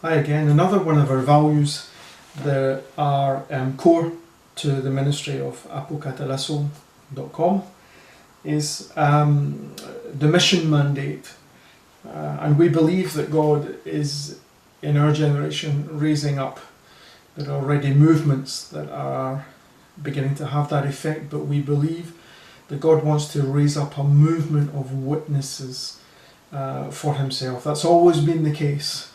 Hi again. Another one of our values that are core to the ministry of apocatalasso.com is the mission mandate. And we believe that God is, in our generation, raising up. There are already movements that are beginning to have that effect, but we believe that God wants to raise up a movement of witnesses for himself. That's always been the case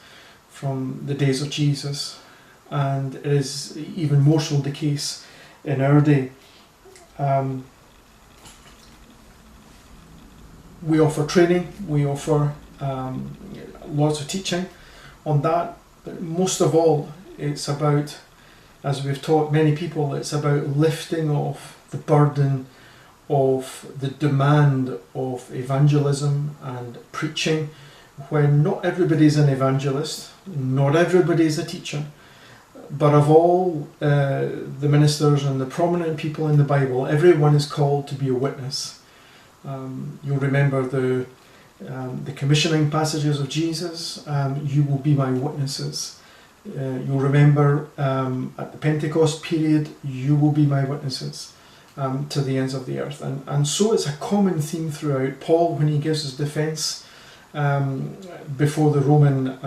from the days of Jesus, and it is even more so the case in our day. We offer training, we offer lots of teaching on that, but most of all it's about, as we've taught many people, it's about lifting off the burden of the demand of evangelism and preaching, when not everybody's an evangelist, not everybody's a teacher, but of all the ministers and the prominent people in the Bible, everyone is called to be a witness. You'll remember the commissioning passages of Jesus. You will be my witnesses. You'll remember at the Pentecost period, you will be my witnesses to the ends of the earth. And so it's a common theme throughout. Paul, when he gives his defence before the Roman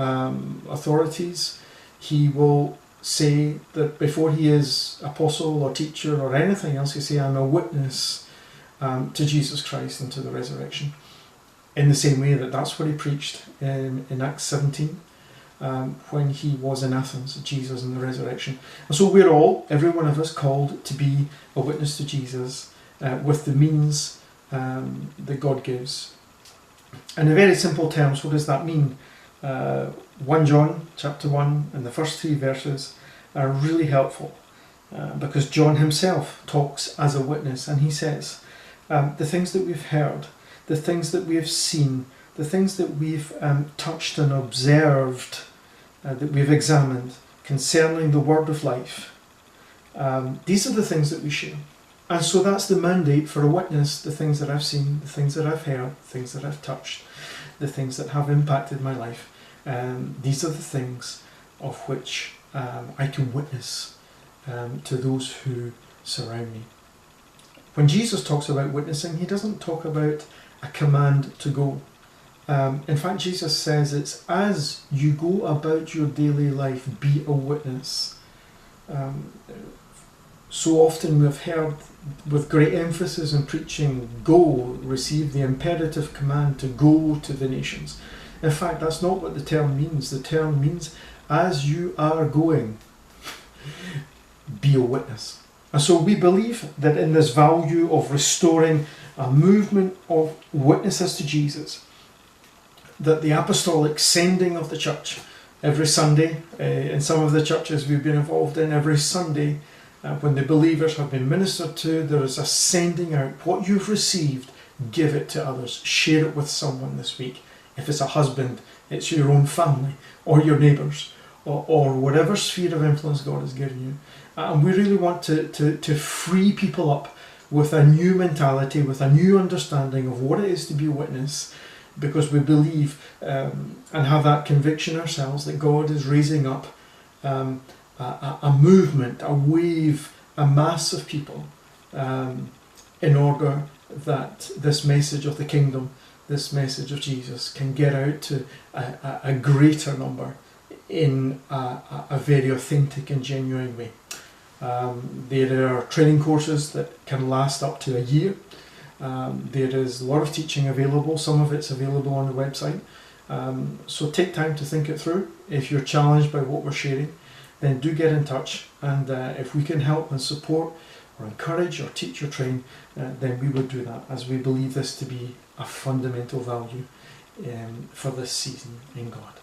authorities, he will say that before he is apostle or teacher or anything else, he say, I'm a witness to Jesus Christ and to the resurrection. In the same way that's what he preached in Acts 17 when he was in Athens, Jesus and the resurrection. And so we're all, every one of us, called to be a witness to Jesus with the means that God gives. And in very simple terms, what does that mean? 1 John chapter 1 and the first 3 verses are really helpful because John himself talks as a witness, and he says, the things that we've heard, the things that we have seen, the things that we've touched and observed, that we've examined concerning the word of life, these are the things that we share. And so that's the mandate for a witness: the things that I've seen, the things that I've heard, the things that I've touched, the things that have impacted my life. These are the things of which I can witness to those who surround me. When Jesus talks about witnessing, he doesn't talk about a command to go. In fact, Jesus says it's as you go about your daily life, be a witness. So often we've heard with great emphasis in preaching, go, receive the imperative command to go to the nations. In fact, that's not what the term means. The term means as you are going, be a witness. And so we believe that in this value of restoring a movement of witnesses to Jesus, that the apostolic sending of the church every Sunday, in some of the churches we've been involved in, every Sunday, when the believers have been ministered to, there is a sending out. What you've received, give it to others. Share it with someone this week. If it's a husband, it's your own family or your neighbours or whatever sphere of influence God has given you. And we really want to free people up with a new mentality, with a new understanding of what it is to be a witness, because we believe and have that conviction ourselves that God is raising up a movement, a wave, a mass of people in order that this message of the kingdom, this message of Jesus, can get out to a greater number in a very authentic and genuine way. There are training courses that can last up to a year. There is a lot of teaching available. Some of it's available on the website. So take time to think it through. If you're challenged by what we're sharing, then do get in touch, and if we can help and support or encourage or teach or train, then we would do that, as we believe this to be a fundamental value for this season in God.